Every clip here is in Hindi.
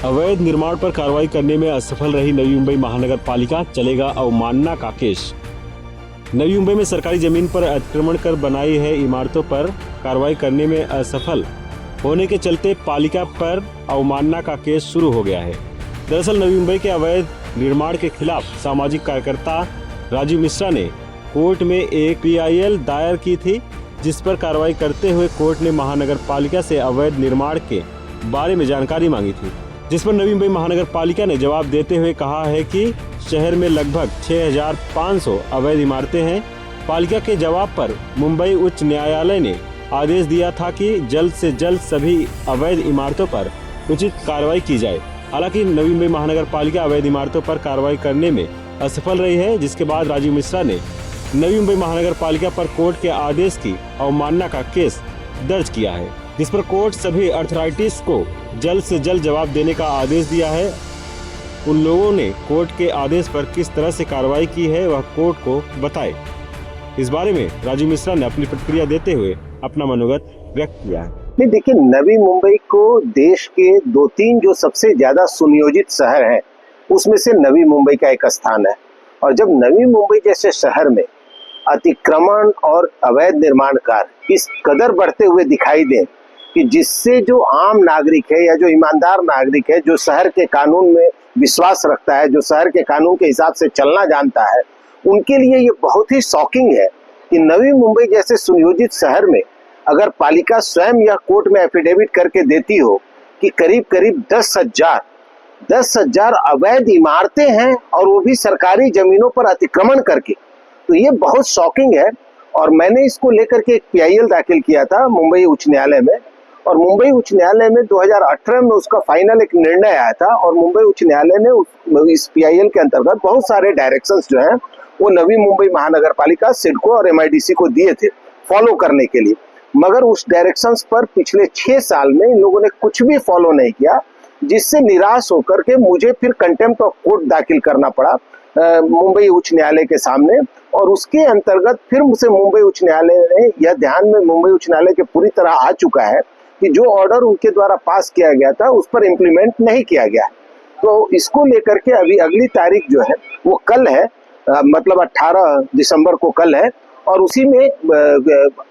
अवैध निर्माण पर कार्रवाई करने में असफल रही नवी मुंबई महानगर पालिका, चलेगा अवमानना का केस। नवी मुंबई में सरकारी जमीन पर अतिक्रमण कर बनाई है इमारतों पर कार्रवाई करने में असफल होने के चलते पालिका पर अवमानना का केस शुरू हो गया है। दरअसल नवी मुंबई के अवैध निर्माण के खिलाफ सामाजिक कार्यकर्ता राजीव मिश्रा ने कोर्ट में एक PIL दायर की थी, जिस पर कार्रवाई करते हुए कोर्ट ने महानगर पालिका से अवैध निर्माण के बारे में जानकारी मांगी थी, जिस पर नवी मुंबई महानगर पालिका ने जवाब देते हुए कहा है कि शहर में लगभग 6500 अवैध इमारतें हैं। पालिका के जवाब पर मुंबई उच्च न्यायालय ने आदेश दिया था कि जल्द से जल्द सभी अवैध इमारतों पर उचित कार्रवाई की जाए। हालांकि नवी मुंबई महानगर पालिका अवैध इमारतों पर कार्रवाई करने में असफल रही है, जिसके बाद राजीव मिश्रा ने नवी मुंबई महानगर पालिका पर कोर्ट के आदेश की अवमानना का केस दर्ज किया है, जिस पर कोर्ट सभी अथॉरिटीज को जल्द से जल्द जवाब देने का आदेश दिया है। उन लोगों ने कोर्ट के आदेश पर किस तरह से कार्रवाई की है वह कोर्ट को बताए। इस बारे में राजीव मिश्रा ने अपनी प्रतिक्रिया देते हुए अपना मनोगत व्यक्त किया है। नहीं, देखिए, नवी मुंबई को देश के 2-3 जो सबसे ज्यादा सुनियोजित शहर हैं उसमें से नवी मुंबई का एक स्थान है। और जब नवी मुंबई जैसे शहर में अतिक्रमण और अवैध निर्माण कार्य इस कदर बढ़ते हुए दिखाई दें कि जिससे जो आम नागरिक है या जो ईमानदार नागरिक है, जो शहर के कानून में विश्वास रखता है, जो शहर के कानून के हिसाब से चलना जानता है, उनके लिए ये बहुत ही शॉकिंग है कि नवी मुंबई जैसे सुनियोजित शहर में अगर पालिका स्वयं यह कोर्ट में एफिडेविट करके देती हो कि करीब करीब 10,000 अवैध इमारतें हैं और वो भी सरकारी जमीनों पर अतिक्रमण करके, तो ये बहुत शॉकिंग है। और मैंने इसको लेकर के एक PIL दाखिल किया था मुंबई उच्च न्यायालय में, और मुंबई उच्च न्यायालय में 2018 में उसका फाइनल एक निर्णय आया था। और मुंबई उच्च न्यायालय ने इस PIL के अंतर्गत बहुत सारे डायरेक्शंस जो हैं वो नवी मुंबई महानगर पालिका, सिडको और MIDC को दिए थे फॉलो करने के लिए। मगर उस डायरेक्शंस पर पिछले 6 साल में इन लोगों ने कुछ भी फॉलो नहीं किया, जिससे निराश होकर के मुझे फिर कंटेम्प्ट ऑफ कोर्ट दाखिल करना पड़ा मुंबई उच्च न्यायालय के सामने। और उसके अंतर्गत फिर मुझसे मुंबई उच्च न्यायालय ने यह ध्यान में मुंबई उच्च न्यायालय के पूरी तरह आ चुका है कि जो ऑर्डर उनके द्वारा पास किया गया था उस पर इम्प्लीमेंट नहीं किया गया। तो इसको लेकर के अभी अगली तारीख जो है वो कल है, मतलब 18 दिसंबर को कल है। और उसी में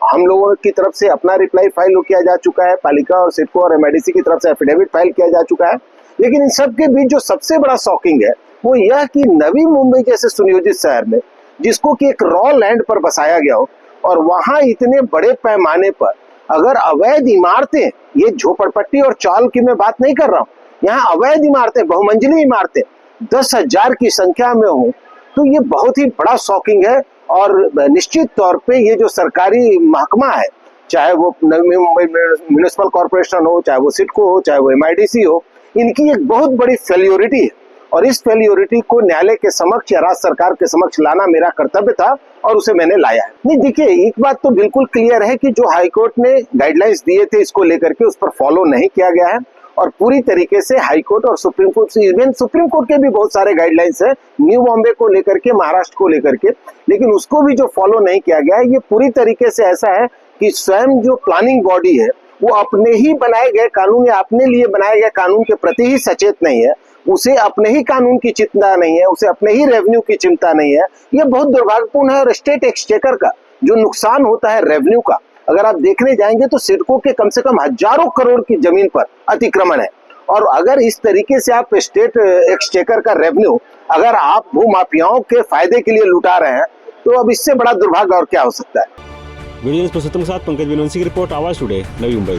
हम लोगों की तरफ से अपना रिप्लाई फाइल किया जा चुका है, पालिका और सिडको और MIDC की तरफ से एफिडेविट फाइल किया जा चुका है। लेकिन इन सब के बीच जो सबसे बड़ा शॉकिंग है वो यह कि नवी मुंबई जैसे सुनियोजित शहर में, जिसको कि एक रॉ लैंड पर बसाया गया हो, और वहां इतने बड़े पैमाने पर अगर अवैध इमारतें, ये झोपड़पट्टी और चाल की मैं बात नहीं कर रहा हूँ, यहाँ अवैध इमारतें, बहुमंजिली इमारतें 10,000 की संख्या में हो, तो ये बहुत ही बड़ा शॉकिंग है। और निश्चित तौर पे ये जो सरकारी महकमा है, चाहे वो नवी मुंबई म्युनिसिपल कॉर्पोरेशन हो, चाहे वो सिडको हो, चाहे वो MIDC हो, इनकी एक बहुत बड़ी फेल्योरिटी है। और इस फेल्योरिटी को न्यायालय के समक्ष या राज्य सरकार के समक्ष लाना मेरा कर्तव्य था और उसे मैंने लाया है। नहीं, देखिए, एक बात तो बिल्कुल क्लियर है कि जो हाईकोर्ट ने गाइडलाइंस दिए थे इसको लेकर के उस पर फॉलो नहीं किया गया है। और पूरी तरीके से हाईकोर्ट और सुप्रीम कोर्ट से, इवन सुप्रीम कोर्ट के भी बहुत सारे गाइडलाइंस है न्यू बॉम्बे को लेकर के, महाराष्ट्र को लेकर के, लेकिन उसको भी जो फॉलो नहीं किया गया है। ये पूरी तरीके से ऐसा है कि स्वयं जो प्लानिंग बॉडी है वो अपने ही बनाए गए कानून या अपने लिए बनाए गए कानून के प्रति ही सचेत नहीं है, उसे अपने ही कानून की चिंता नहीं है, उसे अपने ही रेवेन्यू की चिंता नहीं है। ये बहुत दुर्भाग्यपूर्ण है। और स्टेट एक्सचेकर का जो नुकसान होता है रेवेन्यू का, अगर आप देखने जाएंगे तो सिडको के कम से कम हजारों करोड़ की जमीन पर अतिक्रमण है। और अगर इस तरीके से आप स्टेट एक्सचेकर का रेवेन्यू अगर आप भूमाफियाओं के फायदे के लिए लुटा रहे हैं, तो अब इससे बड़ा दुर्भाग्य और क्या हो सकता है। वीडियो पुरुषोत्तम के साथ पंकज विनोंसी की रिपोर्ट, आवाज टुडे, नवी मुंबई।